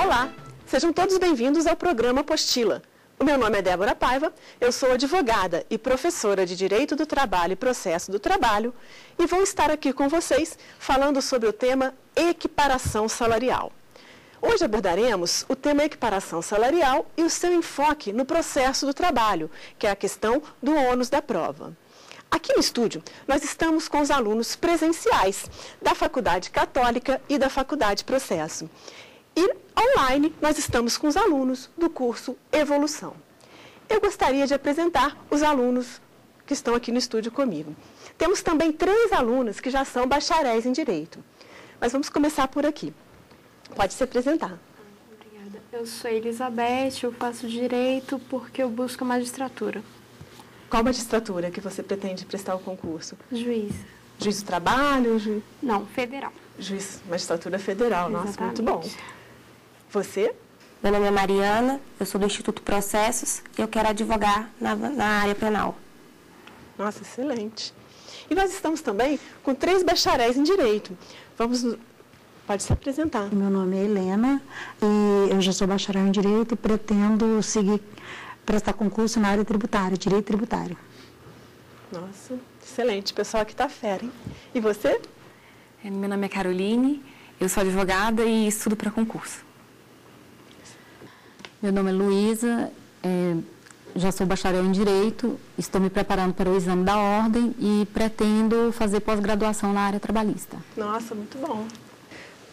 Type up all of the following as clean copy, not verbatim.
Olá, sejam todos bem-vindos ao programa Apostila. O meu nome é Débora Paiva, eu sou advogada e professora de Direito do Trabalho e Processo do Trabalho e vou estar aqui com vocês falando sobre o tema equiparação salarial. Hoje abordaremos o tema equiparação salarial e o seu enfoque no processo do trabalho, que é a questão do ônus da prova. Aqui no estúdio, nós estamos com os alunos presenciais da Faculdade Católica e da Faculdade Processo. E online, nós estamos com os alunos do curso Evolução. Eu gostaria de apresentar os alunos que estão aqui no estúdio comigo. Temos também 3 alunas que já são bacharéis em Direito. Mas vamos começar por aqui. Pode se apresentar. Obrigada. Eu sou Elizabeth, eu faço Direito porque eu busco a magistratura. Qual magistratura que você pretende prestar o concurso? Juiz. Juiz do trabalho? Não, federal. Juiz, magistratura federal. Exatamente. Nossa, muito bom. Você? Meu nome é Mariana, eu sou do Instituto Processos e eu quero advogar na área penal. Nossa, excelente. E nós estamos também com 3 bacharéis em Direito. Pode se apresentar. Meu nome é Helena e eu já sou bacharel em Direito e pretendo prestar concurso na área tributária, Direito Tributário. Nossa, excelente. O pessoal aqui está fera, hein? E você? Meu nome é Caroline, eu sou advogada e estudo para concurso. Meu nome é Luísa, já sou bacharel em Direito, estou me preparando para o exame da ordem e pretendo fazer pós-graduação na área trabalhista. Nossa, muito bom.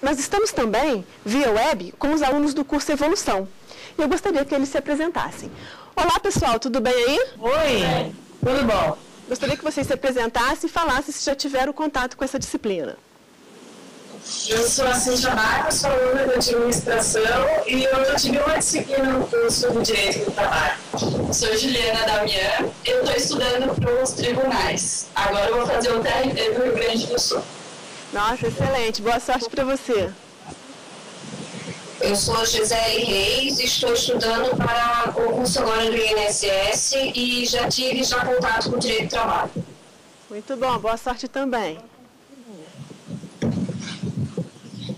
Nós estamos também, via web, com os alunos do curso Evolução. E eu gostaria que eles se apresentassem. Olá, pessoal, tudo bem aí? Oi, tudo bom? Gostaria que vocês se apresentassem e falassem se já tiveram contato com essa disciplina. Eu sou a Cíntia Marcos, sou aluna de administração e eu já tive uma disciplina no curso de Direito do Trabalho. Sou Juliana Damian, eu estou estudando para os tribunais. Agora eu vou fazer o TRT do Rio Grande do Sul. Nossa, excelente. Boa sorte para você. Eu sou a Gisele Reis, estou estudando para o concurso agora do INSS e já tive contato com o Direito do Trabalho. Muito bom, boa sorte também.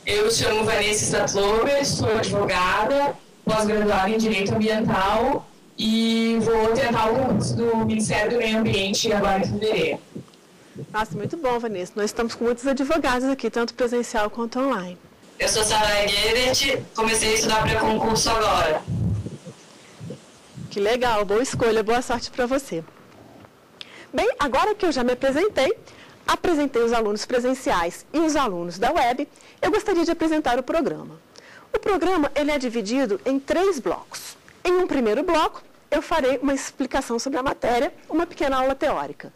Eu me chamo Vanessa Statlover, sou advogada, pós-graduada em Direito Ambiental e vou tentar o concurso do Ministério do Meio Ambiente agora em fevereiro. Nossa, muito bom, Vanessa. Nós estamos com muitos advogados aqui, tanto presencial quanto online. Eu sou Sara Guedert, comecei a estudar para concurso agora. Que legal, boa escolha, boa sorte para você. Bem, agora que eu já me apresentei os alunos presenciais e os alunos da web, eu gostaria de apresentar o programa. O programa ele é dividido em 3 blocos. Em um primeiro bloco, eu farei uma explicação sobre a matéria, uma pequena aula teórica.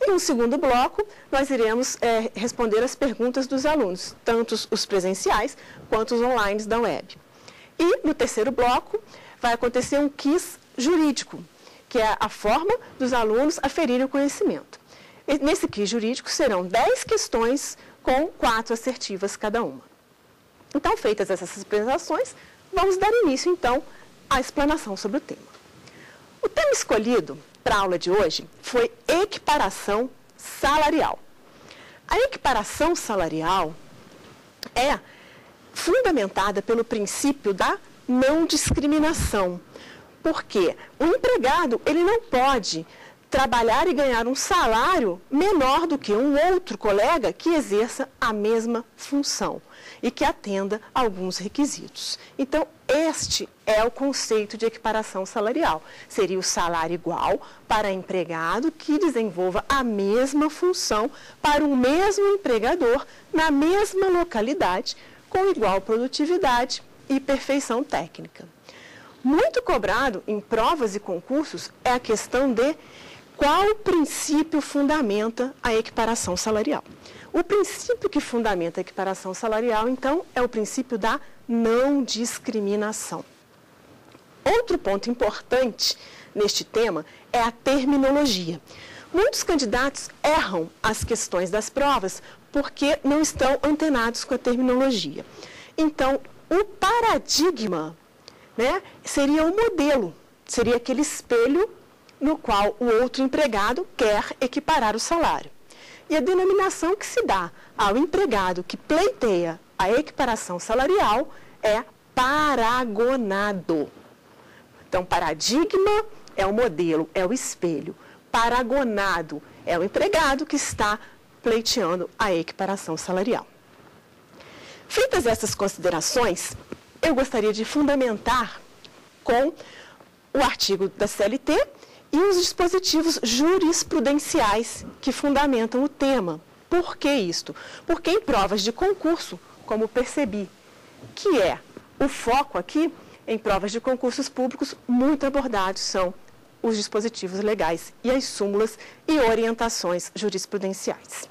Em um segundo bloco, nós iremos responder as perguntas dos alunos, tanto os presenciais quanto os online da web. E no terceiro bloco, vai acontecer um quiz jurídico, que é a forma dos alunos aferirem o conhecimento. E nesse quiz jurídico serão 10 questões com 4 assertivas cada uma. Então, feitas essas apresentações, vamos dar início, então, à explanação sobre o tema. O tema escolhido para a aula de hoje foi equiparação salarial. A equiparação salarial é fundamentada pelo princípio da não discriminação, porque o empregado ele não pode trabalhar e ganhar um salário menor do que um outro colega que exerça a mesma função e que atenda a alguns requisitos. Então, este é o conceito de equiparação salarial. Seria o salário igual para empregado que desenvolva a mesma função para o mesmo empregador na mesma localidade, com igual produtividade e perfeição técnica. Muito cobrado em provas e concursos é a questão de qual princípio fundamenta a equiparação salarial. O princípio que fundamenta a equiparação salarial, então, é o princípio da não discriminação. Outro ponto importante neste tema é a terminologia. Muitos candidatos erram as questões das provas porque não estão antenados com a terminologia. Então, o paradigma, seria o modelo, seria aquele espelho no qual o outro empregado quer equiparar o salário. E a denominação que se dá ao empregado que pleiteia a equiparação salarial é paragonado. Então, paradigma é o modelo, é o espelho. Paragonado é o empregado que está pleiteando a equiparação salarial. Feitas essas considerações, eu gostaria de fundamentar com o artigo da CLT e os dispositivos jurisprudenciais que fundamentam o tema. Por que isto? Porque em provas de concurso, como percebi, que é o foco aqui, em provas de concursos públicos, muito abordados são os dispositivos legais e as súmulas e orientações jurisprudenciais.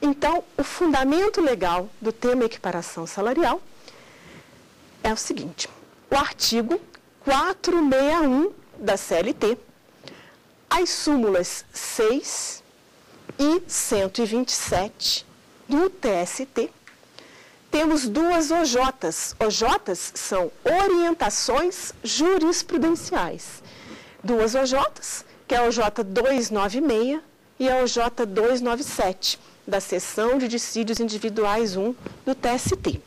Então, o fundamento legal do tema equiparação salarial é o seguinte: o artigo 461 da CLT, as súmulas 6 e 127 do TST, temos duas OJs. OJs são orientações jurisprudenciais. Duas OJs, que é a OJ 296 e a OJ 297, da seção de dissídios individuais 1 do TST.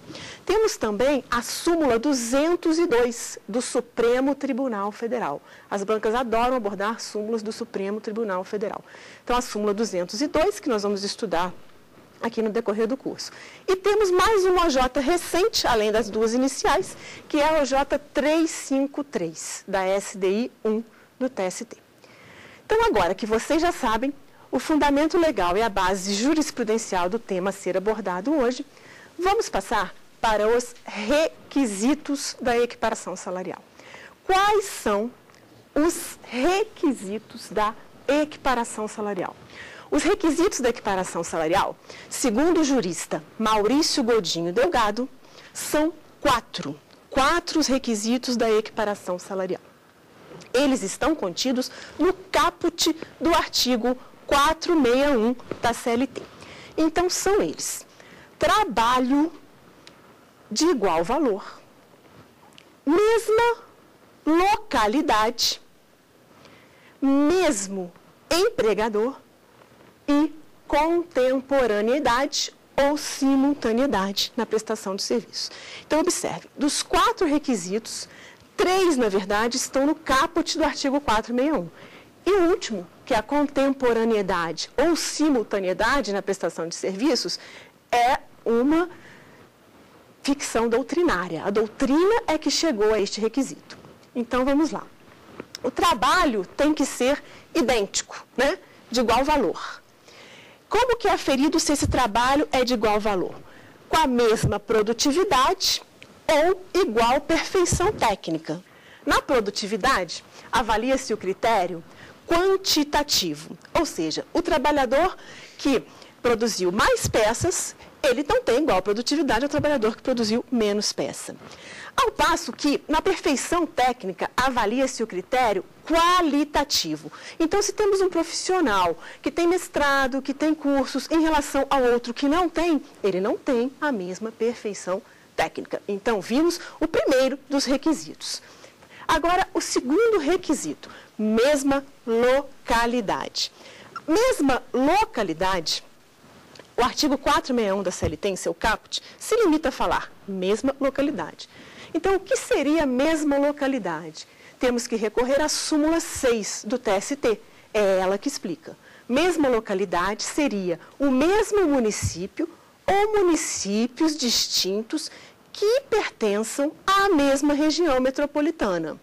Temos também a súmula 202 do Supremo Tribunal Federal. As bancas adoram abordar súmulas do Supremo Tribunal Federal. Então, a súmula 202, que nós vamos estudar aqui no decorrer do curso. E temos mais uma OJ recente, além das duas iniciais, que é a OJ 353, da SDI 1 do TST. Então, agora que vocês já sabem, o fundamento legal e a base jurisprudencial do tema a ser abordado hoje, vamos passar para os requisitos da equiparação salarial. Quais são os requisitos da equiparação salarial? Os requisitos da equiparação salarial, segundo o jurista Maurício Godinho Delgado, são quatro os requisitos da equiparação salarial. Eles estão contidos no caput do artigo 461 da CLT. Então, são eles: trabalho de igual valor, mesma localidade, mesmo empregador e contemporaneidade ou simultaneidade na prestação de serviço. Então, observe, dos 4 requisitos, 3, na verdade, estão no caput do artigo 461. E o último, que é a contemporaneidade ou simultaneidade na prestação de serviços, é uma ficção doutrinária. A doutrina é que chegou a este requisito. Então, vamos lá. O trabalho tem que ser idêntico, né? De igual valor. Como que é aferido se esse trabalho é de igual valor? Com a mesma produtividade ou igual perfeição técnica. Na produtividade, avalia-se o critério quantitativo, ou seja, o trabalhador que produziu mais peças, ele não tem igual produtividade ao trabalhador que produziu menos peça. Ao passo que, na perfeição técnica, avalia-se o critério qualitativo. Então, se temos um profissional que tem mestrado, que tem cursos, em relação ao outro que não tem, ele não tem a mesma perfeição técnica. Então, vimos o primeiro dos requisitos. Agora, o segundo requisito, mesma localidade. Mesma localidade, o artigo 461 da CLT, em seu caput, se limita a falar mesma localidade. Então, o que seria a mesma localidade? Temos que recorrer à súmula 6 do TST. É ela que explica. Mesma localidade seria o mesmo município ou municípios distintos que pertençam à mesma região metropolitana.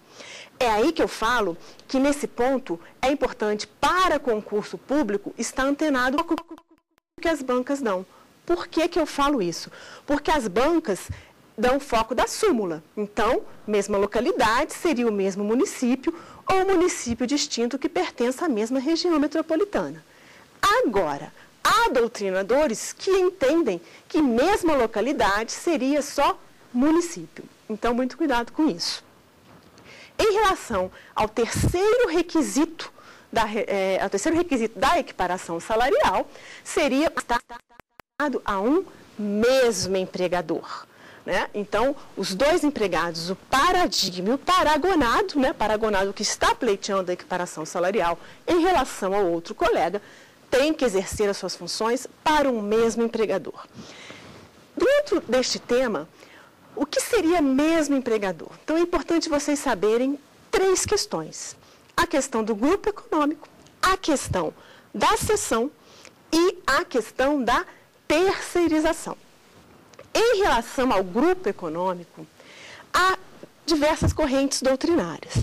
É aí que eu falo que, nesse ponto, é importante para concurso público estar antenado com o que as bancas dão. Por que eu falo isso? Porque as bancas dão foco da súmula. Então, mesma localidade seria o mesmo município ou município distinto que pertence à mesma região metropolitana. Agora, há doutrinadores que entendem que mesma localidade seria só município. Então, muito cuidado com isso. Em relação ao terceiro requisito da equiparação salarial, seria dado a um mesmo empregador. Né? Então, os dois empregados, o paradigma e o paragonado, né? Paragonado que está pleiteando a equiparação salarial em relação ao outro colega, tem que exercer as suas funções para um mesmo empregador. Dentro deste tema, o que seria mesmo empregador? Então, é importante vocês saberem 3 questões. A questão do grupo econômico, a questão da cessão e a questão da terceirização. Em relação ao grupo econômico, há diversas correntes doutrinárias.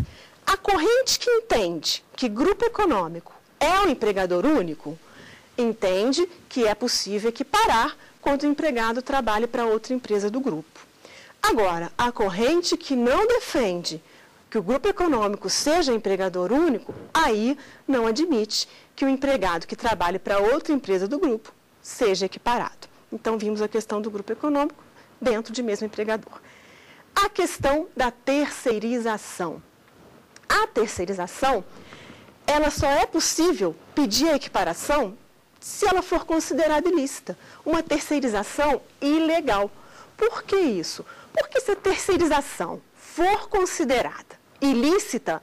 A corrente que entende que grupo econômico é um empregador único, entende que é possível equiparar quando o empregado trabalhe para outra empresa do grupo. Agora, a corrente que não defende que o grupo econômico seja empregador único, aí não admite que o empregado que trabalhe para outra empresa do grupo seja equiparado. Então, vimos a questão do grupo econômico dentro de mesmo empregador. A questão da terceirização. A terceirização, ela só é possível pedir a equiparação se ela for considerada ilícita. Uma terceirização ilegal. Por que isso? Porque se a terceirização for considerada ilícita,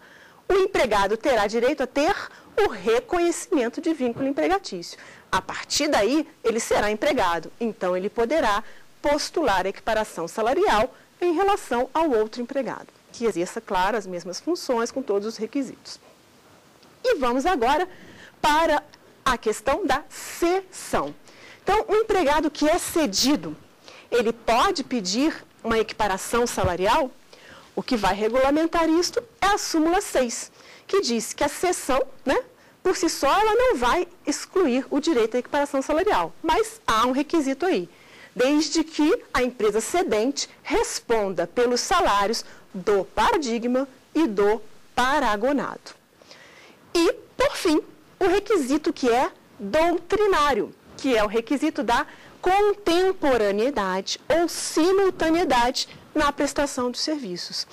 o empregado terá direito a ter o reconhecimento de vínculo empregatício. A partir daí, ele será empregado. Então, ele poderá postular a equiparação salarial em relação ao outro empregado, que exerça, claro, as mesmas funções com todos os requisitos. E vamos agora para a questão da cessão. Então, o empregado que é cedido, ele pode pedir uma equiparação salarial? O que vai regulamentar isto é a súmula 6, que diz que a cessão, por si só, ela não vai excluir o direito à equiparação salarial, mas há um requisito aí, desde que a empresa cedente responda pelos salários do paradigma e do paragonado. E, por fim, o requisito que é doutrinário, que é o requisito da contemporaneidade ou simultaneidade na prestação dos serviços.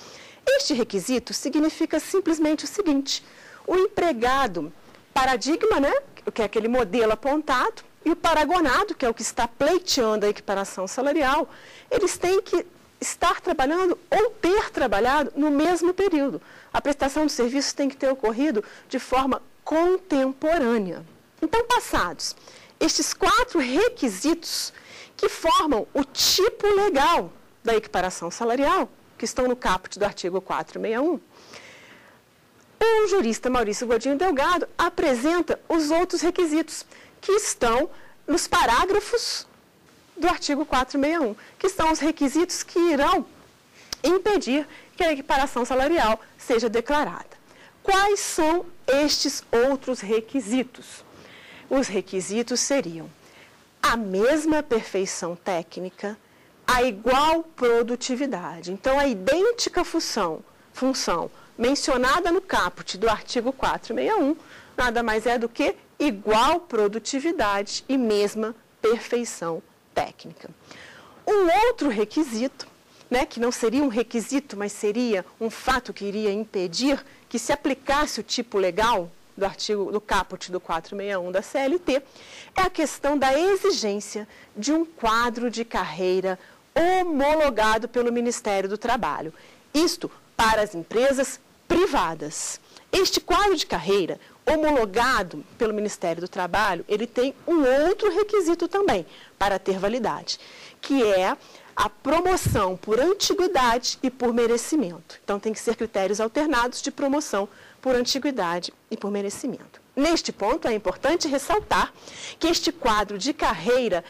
Este requisito significa simplesmente o seguinte: o empregado paradigma, que é aquele modelo apontado, e o paragonado, que é o que está pleiteando a equiparação salarial, eles têm que estar trabalhando ou ter trabalhado no mesmo período. A prestação de serviços tem que ter ocorrido de forma contemporânea. Então, passados estes 4 requisitos que formam o tipo legal da equiparação salarial, que estão no caput do artigo 461, o jurista Maurício Godinho Delgado apresenta os outros requisitos que estão nos parágrafos do artigo 461, que são os requisitos que irão impedir que a equiparação salarial seja declarada. Quais são estes outros requisitos? Os requisitos seriam a mesma perfeição técnica, a igual produtividade. Então, a idêntica função mencionada no caput do artigo 461, nada mais é do que igual produtividade e mesma perfeição técnica. Um outro requisito, que não seria um requisito, mas seria um fato que iria impedir que se aplicasse o tipo legal do caput do 461 da CLT, é a questão da exigência de um quadro de carreira homologado pelo Ministério do Trabalho. Isto para as empresas privadas. Este quadro de carreira homologado pelo Ministério do Trabalho, ele tem um outro requisito também para ter validade, que é a promoção por antiguidade e por merecimento. Então, tem que ser critérios alternados de promoção por antiguidade e por merecimento. Neste ponto, é importante ressaltar que este quadro de carreira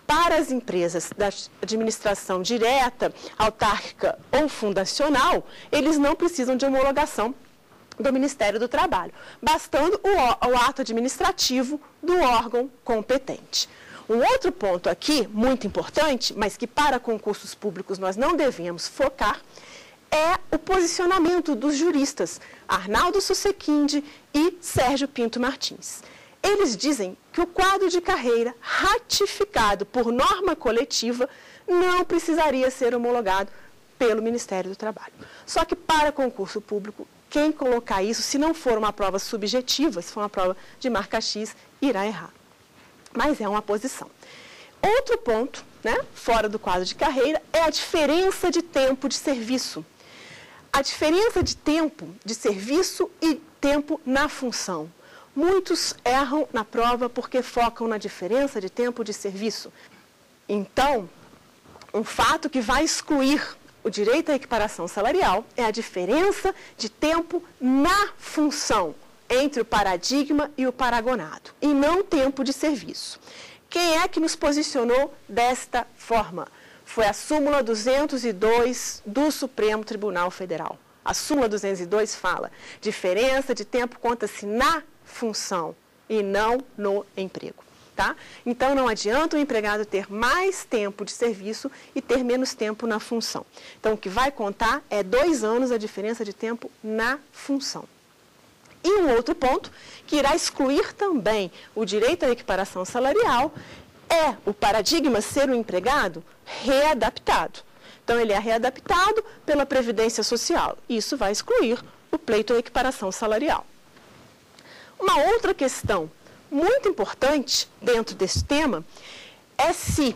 para as empresas da administração direta, autárquica ou fundacional, eles não precisam de homologação do Ministério do Trabalho, bastando o ato administrativo do órgão competente. Um outro ponto aqui, muito importante, mas que para concursos públicos nós não devemos focar, é o posicionamento dos juristas Arnaldo Susequinde e Sérgio Pinto Martins. Eles dizem que o quadro de carreira ratificado por norma coletiva não precisaria ser homologado pelo Ministério do Trabalho. Só que para concurso público, quem colocar isso, se não for uma prova subjetiva, se for uma prova de marca X, irá errar. Mas é uma posição. Outro ponto, fora do quadro de carreira, é a diferença de tempo de serviço. A diferença de tempo de serviço e tempo na função. Muitos erram na prova porque focam na diferença de tempo de serviço. Então, um fato que vai excluir o direito à equiparação salarial é a diferença de tempo na função entre o paradigma e o paragonado, e não tempo de serviço. Quem é que nos posicionou desta forma? Foi a súmula 202 do Supremo Tribunal Federal. A súmula 202 fala: diferença de tempo conta-se na função e não no emprego. Tá? Então, não adianta o empregado ter mais tempo de serviço e ter menos tempo na função. Então, o que vai contar é 2 anos a diferença de tempo na função. E um outro ponto, que irá excluir também o direito à equiparação salarial, é o paradigma ser o empregado readaptado. Então, ele é readaptado pela Previdência Social. Isso vai excluir o pleito à equiparação salarial. Uma outra questão muito importante dentro desse tema é se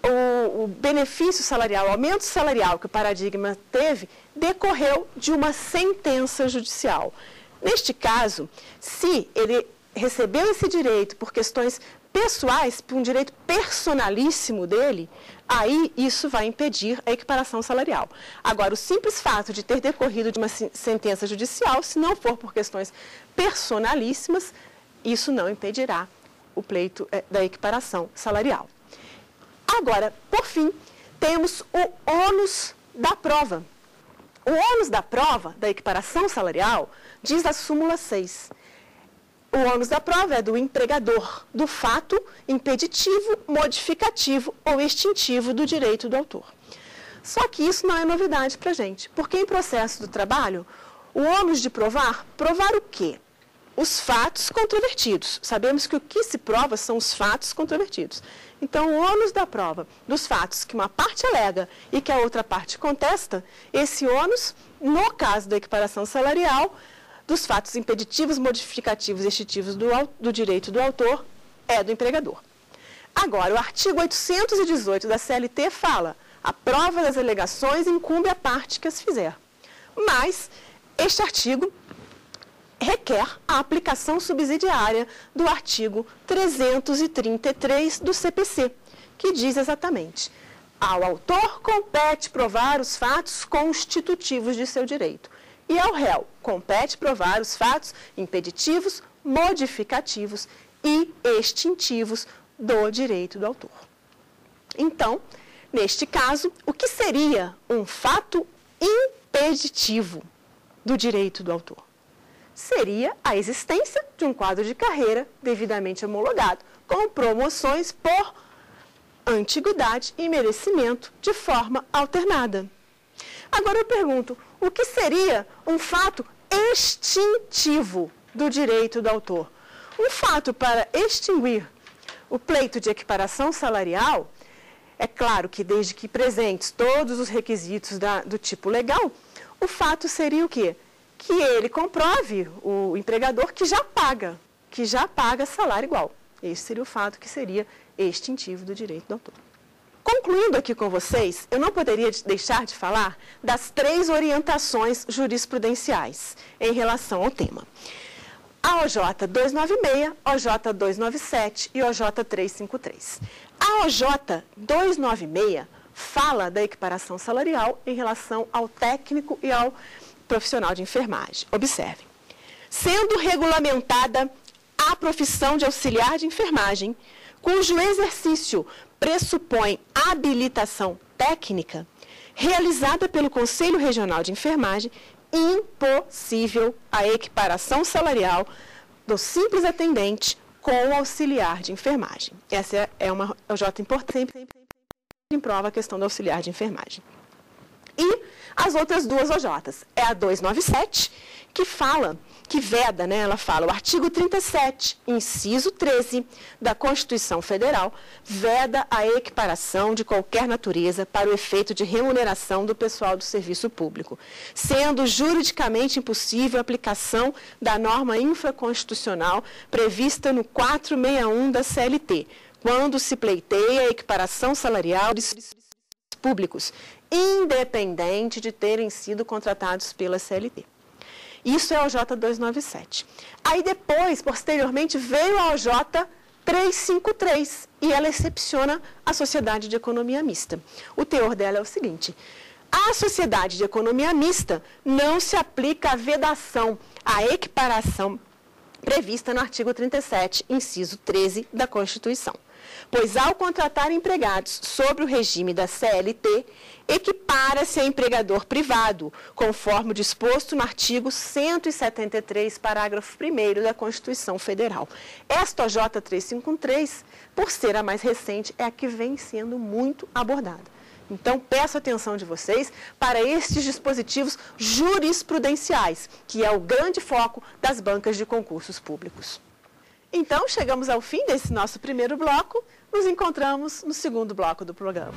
o benefício salarial, o aumento salarial que o paradigma teve, decorreu de uma sentença judicial. Neste caso, se ele recebeu esse direito por questões pessoais, por um direito personalíssimo dele, aí isso vai impedir a equiparação salarial. Agora, o simples fato de ter decorrido de uma sentença judicial, se não for por questões personalíssimas, isso não impedirá o pleito da equiparação salarial. Agora, por fim, temos o ônus da prova. O ônus da prova da equiparação salarial diz a súmula 6. O ônus da prova é do empregador, do fato impeditivo, modificativo ou extintivo do direito do autor. Só que isso não é novidade para a gente, porque em processo do trabalho, o ônus de provar o quê? Os fatos controvertidos. Sabemos que o que se prova são os fatos controvertidos. Então, o ônus da prova dos fatos que uma parte alega e que a outra parte contesta, esse ônus, no caso da equiparação salarial, dos fatos impeditivos, modificativos e extintivos do direito do autor, é do empregador. Agora, o artigo 818 da CLT fala: a prova das alegações incumbe a parte que as fizer. Mas, este artigo requer a aplicação subsidiária do artigo 333 do CPC, que diz exatamente: ao autor compete provar os fatos constitutivos de seu direito, e ao réu compete provar os fatos impeditivos, modificativos e extintivos do direito do autor. Então, neste caso, o que seria um fato impeditivo do direito do autor? Seria a existência de um quadro de carreira devidamente homologado, com promoções por antiguidade e merecimento de forma alternada. Agora eu pergunto, o que seria um fato extintivo do direito do autor? Um fato para extinguir o pleito de equiparação salarial, é claro que desde que presentes todos os requisitos do tipo legal, o fato seria o quê? Que ele comprove, o empregador, que já paga salário igual. Esse seria o fato que seria extintivo do direito do autor. Concluindo aqui com vocês, eu não poderia deixar de falar das 3 orientações jurisprudenciais em relação ao tema. A OJ 296, OJ 297 e OJ 353. A OJ 296 fala da equiparação salarial em relação ao técnico e ao profissional de enfermagem. Observem. Sendo regulamentada a profissão de auxiliar de enfermagem, cujo exercício pressupõe habilitação técnica, realizada pelo Conselho Regional de Enfermagem, impossível a equiparação salarial do simples atendente com o auxiliar de enfermagem. Essa é uma OJ importante, sempre prova a questão do auxiliar de enfermagem. E as outras 2 OJs, é a 297, que veda, né? Ela fala, o artigo 37, inciso 13 da Constituição Federal, veda a equiparação de qualquer natureza para o efeito de remuneração do pessoal do serviço público, sendo juridicamente impossível a aplicação da norma infraconstitucional prevista no 461 da CLT, quando se pleiteia a equiparação salarial de públicos, independente de terem sido contratados pela CLT. Isso é a OJ 297. Aí depois, posteriormente, veio a OJ 353 e ela excepciona a sociedade de economia mista. O teor dela é o seguinte: À sociedade de economia mista, não se aplica a vedação, a equiparação prevista no artigo 37, inciso 13 da Constituição. Pois, ao contratar empregados sobre o regime da CLT, equipara-se a empregador privado, conforme o disposto no artigo 173, parágrafo 1º da Constituição Federal. Esta OJ 353, por ser a mais recente, é a que vem sendo muito abordada. Então, peço a atenção de vocês para estes dispositivos jurisprudenciais, que é o grande foco das bancas de concursos públicos. Então, chegamos ao fim desse nosso primeiro bloco. Nos encontramos no segundo bloco do programa.